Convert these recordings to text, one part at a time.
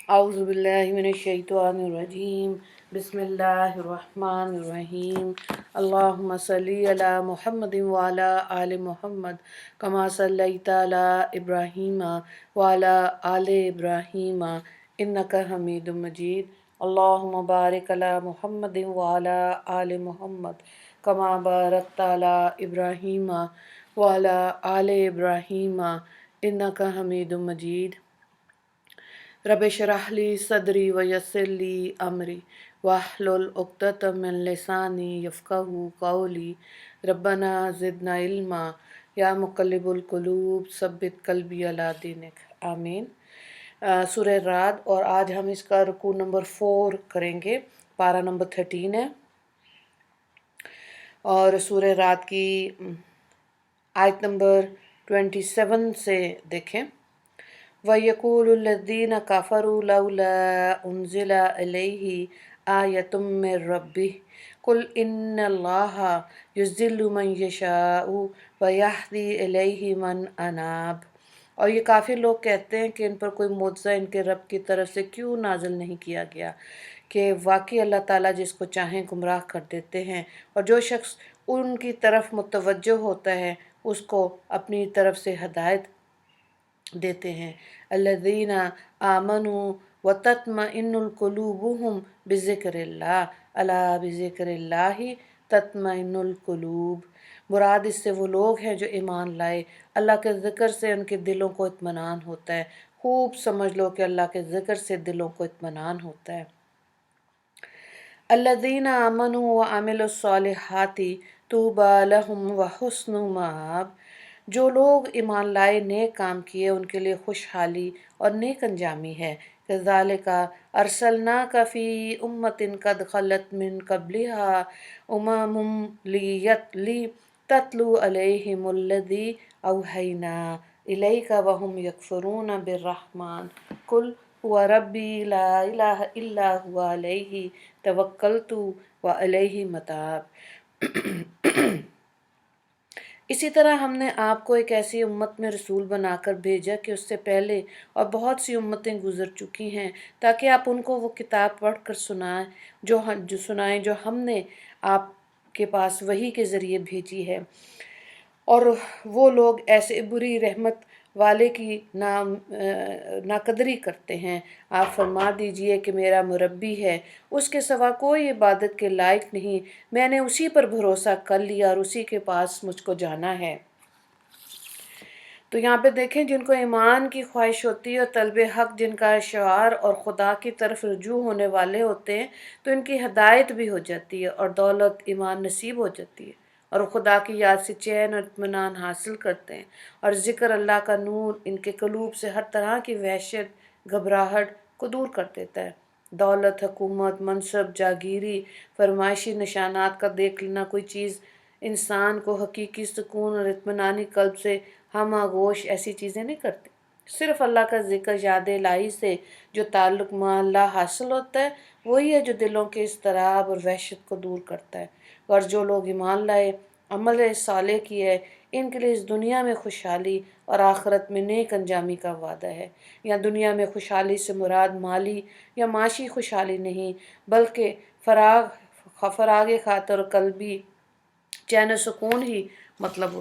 أعوذ بالله من الشيطان الرجيم. بسم الله الرحمن الرحيم. اللهم صل على محمد وعلى آل محمد كما صليت على إبراهيم وعلى آل إبراهيم إنك حميد مجيد. اللهم بارك على محمد وعلى آل محمد كما باركت على إبراهيم وعلى آل إبراهيم إنك حميد مجيد. رب اشرح لی صدری ویسر لی امری واحلل عقدۃ من لسانی یفقہوا قولی. ربنا زدنا علما یا مقلب القلوب ثبت قلبی علی دینک. آمین. سورہ رعد، اور آج ہم اس کا رکوع نمبر 4 کریں گے. پارہ نمبر 13 ہے، اور سورہ رعد کی آیت نمبر 27 سے دیکھیں. وَيَقُولُ الَّذِينَ كَفَرُوا لَوْلَا أُنزِلَ عَلَيْهِ آيَةٌ مِّن رَّبِّهِ قُلْ إِنَّ اللَّهَ يُضِلُّ مَن يَشَاءُ وَيَهْدِي إِلَيْهِ مَنْ أَنَابَ. اور یہ کافر لوگ کہتے ہیں کہ ان پر کوئی معجزہ ان کے رب کی طرف سے کیوں نازل نہیں کیا گیا، کہ واقعی اللہ تعالیٰ جس کو چاہیں گمراہ کر دیتے ہیں، اور جو شخص ان کی طرف متوجہ ہوتا ہے اس کو اپنی طرف سے ہدایت دیتے ہیں. الذین آمنوا وتطمئن قلوبهم بذکر اللہ الا بذکر اللہ تطمئن القلوب. مراد اس سے وہ لوگ ہیں جو ایمان لائے، اللہ کے ذکر سے ان کے دلوں کو اطمینان ہوتا ہے. خوب سمجھ لو کہ اللہ کے ذکر سے دلوں کو اطمینان ہوتا ہے. الذین آمنوا وعملوا الصالحات طوبی لہم وحسن مآب. جو لوگ ایمان لائے، نیک کام کیے، ان کے لیے خوشحالی اور نیک انجامی ہے. کذالک ارسلناک فی امۃ قد خلت من قبلها امم لتتلو علیہم الذی اوحینا الیک وہم یکفرون بالرحمن قل هو ربی لا الہ الا هو علیہ توکلت وعلیہ متاب. اسی طرح ہم نے آپ کو ایک ایسی امت میں رسول بنا کر بھیجا کہ اس سے پہلے اور بہت سی امتیں گزر چکی ہیں، تاکہ آپ ان کو وہ کتاب پڑھ کر سنائیں جو ہم نے آپ کے پاس وحی کے ذریعے بھیجی ہے. اور وہ لوگ ایسے بری رحمت والے کی ناقدری کرتے ہیں. آپ فرما دیجئے کہ میرا مربی ہے، اس کے سوا کوئی عبادت کے لائق نہیں. میں نے اسی پر بھروسہ کر لیا اور اسی کے پاس مجھ کو جانا ہے. تو یہاں پہ دیکھیں، جن کو ایمان کی خواہش ہوتی ہے اور طلب حق، جن کا شعار اور خدا کی طرف رجوع ہونے والے ہوتے ہیں، تو ان کی ہدایت بھی ہو جاتی ہے اور دولت ایمان نصیب ہو جاتی ہے، اور خدا کی یاد سے چین اور اطمینان حاصل کرتے ہیں. اور ذکر اللہ کا نور ان کے قلوب سے ہر طرح کی وحشت، گھبراہٹ کو دور کر دیتا ہے. دولت، حکومت، منصب، جاگیری، فرمائشی نشانات کا دیکھ لینا کوئی چیز انسان کو حقیقی سکون اور اطمینانی قلب سے ہم آغوش ایسی چیزیں نہیں کرتی. صرف اللہ کا ذکر، یاد الہی سے جو تعلق مع اللہ حاصل ہوتا ہے، وہی ہے جو دلوں کے اضطراب اور وحشت کو دور کرتا ہے. اور جو لوگ ایمان لائے، عمل صالح کیے، ان کے لیے اس دنیا میں خوشحالی اور آخرت میں نیک انجامی کا وعدہ ہے. یا دنیا میں خوشحالی سے مراد مالی یا معاشی خوشحالی نہیں، بلکہ فراغ خاطر اور قلبی چین و سکون ہی مقصد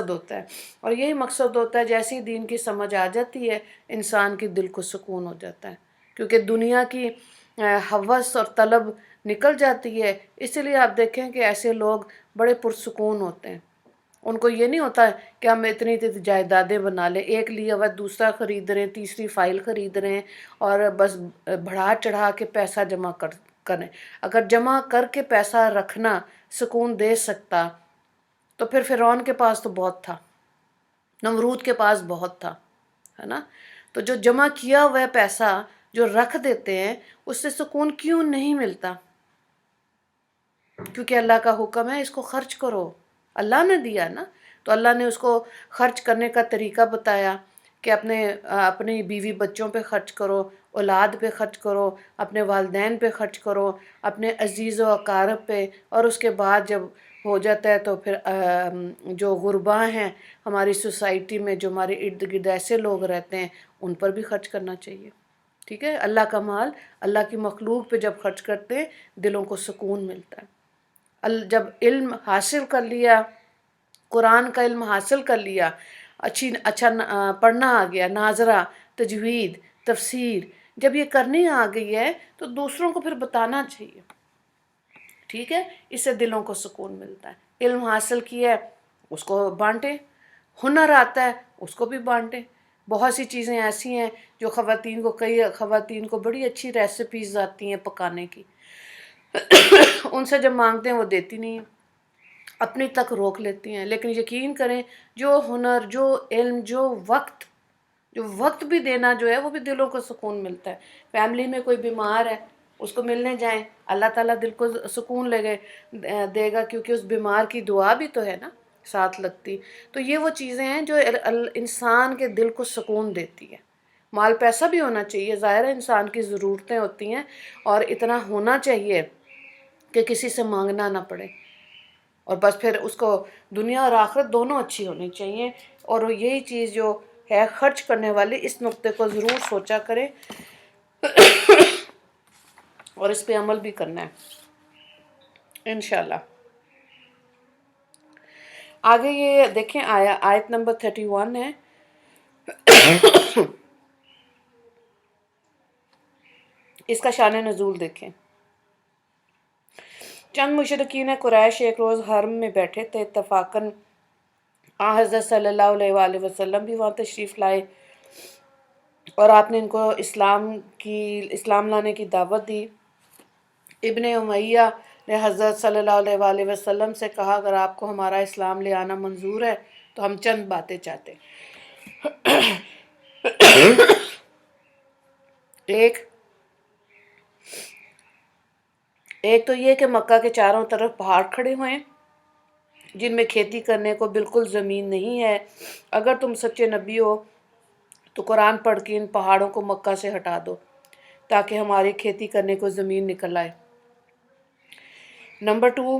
ہوتا ہے. اور یہی مقصد ہوتا ہے، جیسی دین کی سمجھ آ جاتی ہے انسان کے دل کو سکون ہو جاتا ہے، کیونکہ دنیا کی ہوس اور طلب نکل جاتی ہے. اسی لیے آپ دیکھیں کہ ایسے لوگ بڑے پرسکون ہوتے ہیں. ان کو یہ نہیں ہوتا کہ ہم اتنی جائیدادیں بنا لیں، ایک لیا ہوا دوسرا خرید رہے ہیں، تیسری فائل خرید رہے ہیں، اور بس بڑھا چڑھا کے پیسہ جمع کریں. اگر جمع کر کے پیسہ رکھنا سکون دے سکتا تو پھر فرعون کے پاس تو بہت تھا، نمرود کے پاس بہت تھا، ہے نا. تو جو جمع کیا ہوا پیسہ جو رکھ دیتے ہیں، اس سے سکون کیوں نہیں ملتا؟ کیونکہ اللہ کا حکم ہے اس کو خرچ کرو. اللہ نے دیا نا، تو اللہ نے اس کو خرچ کرنے کا طریقہ بتایا کہ اپنی بیوی بچوں پہ خرچ کرو، اولاد پہ خرچ کرو، اپنے والدین پہ خرچ کرو، اپنے عزیز و اقارب پہ. اور اس کے بعد جب ہو جاتا ہے تو پھر جو غربا ہیں ہماری سوسائٹی میں، جو ہمارے ارد گرد ایسے لوگ رہتے ہیں، ان پر بھی خرچ کرنا چاہیے. ٹھیک ہے، اللہ کا مال اللہ کی مخلوق پہ جب خرچ کرتے ہیں دلوں کو سکون ملتا ہے۔ جب علم حاصل کر لیا، قرآن کا علم حاصل کر لیا، اچھا پڑھنا آ گیا، ناظرہ، تجوید، تفسیر، جب یہ کرنی آ گئی ہے تو دوسروں کو پھر بتانا چاہیے، ٹھیک ہے، اس سے دلوں کو سکون ملتا ہے۔ علم حاصل کیا ہے اس کو بانٹیں، ہنر آتا ہے اس کو بھی بانٹیں۔ بہت سی چیزیں ایسی ہیں جو کئی خواتین کو بڑی اچھی ریسیپیز آتی ہیں پکانے کی، ان سے جب مانگتے ہیں وہ دیتی نہیں ہیں، اپنی تک روک لیتی ہیں۔ لیکن یقین کریں جو ہنر، جو علم، جو وقت بھی دینا جو ہے وہ بھی دلوں کو سکون ملتا ہے۔ فیملی میں کوئی بیمار ہے اس کو ملنے جائیں، اللہ تعالیٰ دل کو سکون دے گا، کیونکہ اس بیمار کی دعا بھی تو ہے نا ساتھ لگتی۔ تو یہ وہ چیزیں ہیں جو انسان کے دل کو سکون دیتی ہے۔ مال پیسہ بھی ہونا چاہیے، ظاہر ہے انسان کی ضرورتیں ہوتی ہیں، اور اتنا ہونا چاہیے کہ کسی سے مانگنا نہ پڑے، اور بس پھر اس کو دنیا اور آخرت دونوں اچھی ہونی چاہیے۔ اور یہی چیز جو ہے خرچ کرنے والی، اس نقطے کو ضرور سوچا کریں اور اس پہ عمل بھی کرنا ہے انشاءاللہ۔ آگے یہ دیکھیں، آیت نمبر 31 ہے۔ اس کا شان نزول دیکھیں۔ چند مشرکین قریش ایک روز حرم میں بیٹھے تھے، اتفاقاً حضرت صلی اللہ علیہ وآلہ وسلم بھی وہاں تشریف لائے، اور آپ نے ان کو اسلام لانے کی دعوت دی۔ ابن امیہ نے حضرت صلی اللہ علیہ وآلہ وسلم سے کہا اگر آپ کو ہمارا اسلام لے آنا منظور ہے تو ہم چند باتیں چاہتے ہیں۔ ایک تو یہ کہ مکہ کے چاروں طرف پہاڑ کھڑے ہوئے ہیں جن میں کھیتی کرنے کو بالکل زمین نہیں ہے۔ اگر تم سچے نبی ہو تو قرآن پڑھ کے ان پہاڑوں کو مکہ سے ہٹا دو تاکہ ہماری کھیتی کرنے کو زمین نکل آئے۔ نمبر 2،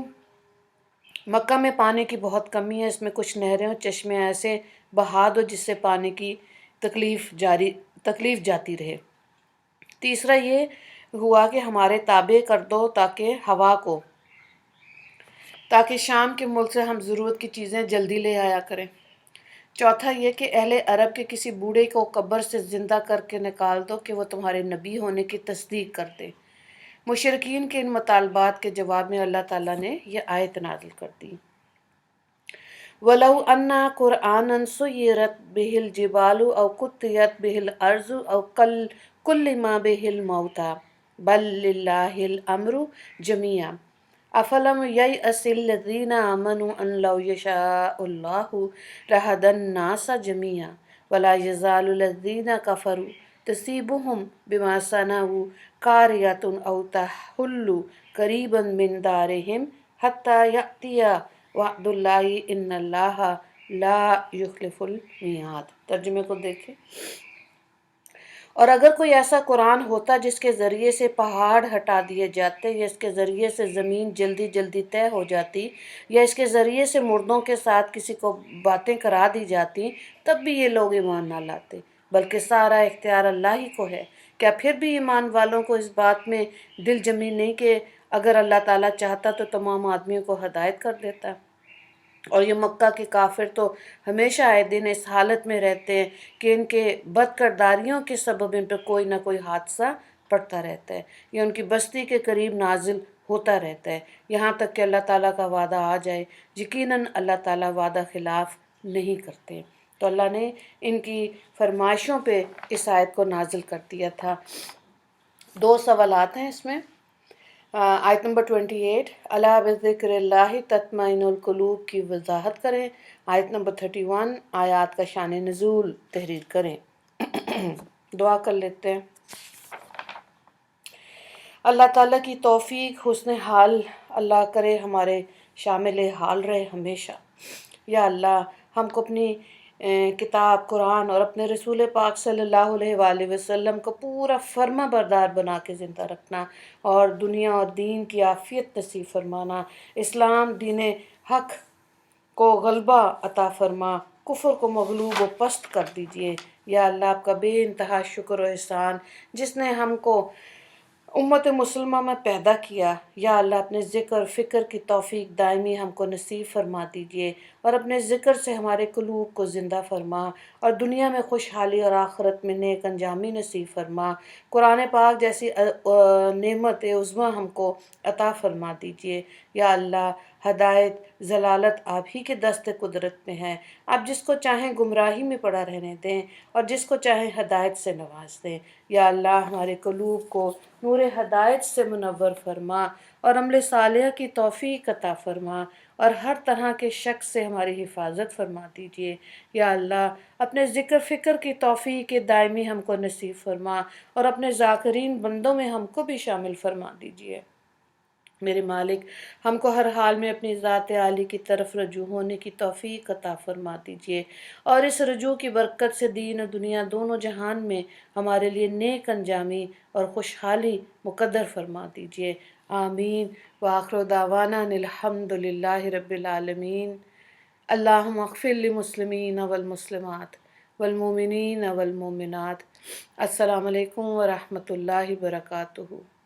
مکہ میں پانی کی بہت کمی ہے، اس میں کچھ نہریں اور چشمے ایسے بہا دو جس سے پانی کی تکلیف جاتی رہے۔ تیسرا یہ ہوا کہ ہمارے تابع کر دو تاکہ شام کے ملک سے ہم ضرورت کی چیزیں جلدی لے آیا کریں۔ چوتھا یہ کہ اہل عرب کے کسی بوڑھے کو قبر سے زندہ کر کے نکال دو کہ وہ تمہارے نبی ہونے کی تصدیق کر دے۔ مشرکین کے ان مطالبات کے جواب میں اللہ تعالیٰ نے یہ آیت نازل کر دی۔ وَلَوْ أَنَّا قُرْآنًا سُيِّرَتْ بِهِ الْجِبَالُ أَوْ قُطِّعَتْ بِهِ الْأَرْضُ أَوْ كُلِّمَ بِهِ الْمَوْتَى بَل لِلَّهِ الْأَمْرُ جَمِيعًا أَفَلَمْ يَيْأَسِ الَّذِينَ آمَنُوا أَن لَّوْ يَشَاءُ اللَّهُ لَهَدَى النَّاسَ جَمِيعًا وَلَا يَزَالُ الَّذِينَ كَفَرُوا تُصِيبُهُم بِمَا صَنَعُوا قَارِعَةٌ أَوْ تَحُلُّ قَرِيبًا مِّن دَارِهِمْ حَتَّى يَأْتِيَ وعد اللہ ان اللہ لا یخلف المیعاد۔ ترجمے کو دیکھیں۔ اور اگر کوئی ایسا قرآن ہوتا جس کے ذریعے سے پہاڑ ہٹا دیے جاتے، یا اس کے ذریعے سے زمین جلدی جلدی طے ہو جاتی، یا اس کے ذریعے سے مردوں کے ساتھ کسی کو باتیں کرا دی جاتی، تب بھی یہ لوگ ایمان نہ لاتے، بلکہ سارا اختیار اللہ ہی کو ہے۔ کیا پھر بھی ایمان والوں کو اس بات میں دل جمی نہیں کہ اگر اللہ تعالیٰ چاہتا تو تمام آدمیوں کو ہدایت کر دیتا؟ اور یہ مکہ کے کافر تو ہمیشہ آئے دن اس حالت میں رہتے ہیں کہ ان کے بد کرداریوں کے سبب ان پہ کوئی نہ کوئی حادثہ پڑتا رہتا ہے، یا ان کی بستی کے قریب نازل ہوتا رہتا ہے، یہاں تک کہ اللہ تعالیٰ کا وعدہ آ جائے۔ یقیناً اللہ تعالیٰ وعدہ خلاف نہیں کرتے۔ تو اللہ نے ان کی فرمائشوں پہ اس آیت کو نازل کر دیا تھا۔ 2 سوالات ہیں اس میں۔ آیت نمبر 28، الا بذکر اللہ تطمئن القلوب کی وضاحت کریں۔ آیت نمبر 31، آیات کا شان نزول تحریر کریں۔ دعا کر لیتے ہیں۔ اللہ تعالیٰ کی توفیق، حسن حال اللہ کرے ہمارے شامل حال رہے ہمیشہ۔ یا اللہ ہم کو اپنی کتاب قرآن اور اپنے رسول پاک صلی اللہ علیہ وآلہ وسلم کو پورا فرما بردار بنا کے زندہ رکھنا، اور دنیا اور دین کی عافیت نصیب فرمانا، اسلام دین حق کو غلبہ عطا فرما، کفر کو مغلوب و پست کر دیجئے، یا اللہ آپ کا بے انتہا شکر و احسان جس نے ہم کو امت مسلمہ میں پیدا کیا، یا اللہ اپنے ذکر فکر کی توفیق دائمی ہم کو نصیب فرما دیجئے، اور اپنے ذکر سے ہمارے قلوب کو زندہ فرما، اور دنیا میں خوشحالی اور آخرت میں نیک انجامی نصیب فرما۔ قرآن پاک جیسی نعمت عظمیٰ ہم کو عطا فرما دیجئے۔ یا اللہ ہدایت ضلالت آپ ہی کے دست قدرت میں ہے، آپ جس کو چاہیں گمراہی میں پڑا رہنے دیں اور جس کو چاہیں ہدایت سے نواز دیں۔ یا اللہ ہمارے قلوب کو نور ہدایت سے منور فرما، اور عمل صالح کی توفیق عطا فرما، اور ہر طرح کے شک سے ہماری حفاظت فرما دیجئے۔ یا اللہ اپنے ذکر فکر کی توفیق دائمی ہم کو نصیب فرما، اور اپنے ذاکرین بندوں میں ہم کو بھی شامل فرما دیجئے۔ میرے مالک ہم کو ہر حال میں اپنی ذات عالی کی طرف رجوع ہونے کی توفیق عطا فرما دیجئے، اور اس رجوع کی برکت سے دین و دنیا دونوں جہان میں ہمارے لیے نیک انجامی اور خوشحالی مقدر فرما دیجئے۔ آمین۔ وآخر دعوانا ان الحمد للہ رب العالمین۔ اللہم اغفر للمسلمین والمسلمات والمؤمنین والمؤمنات۔ السلام علیکم ورحمۃ اللہ وبرکاتہ۔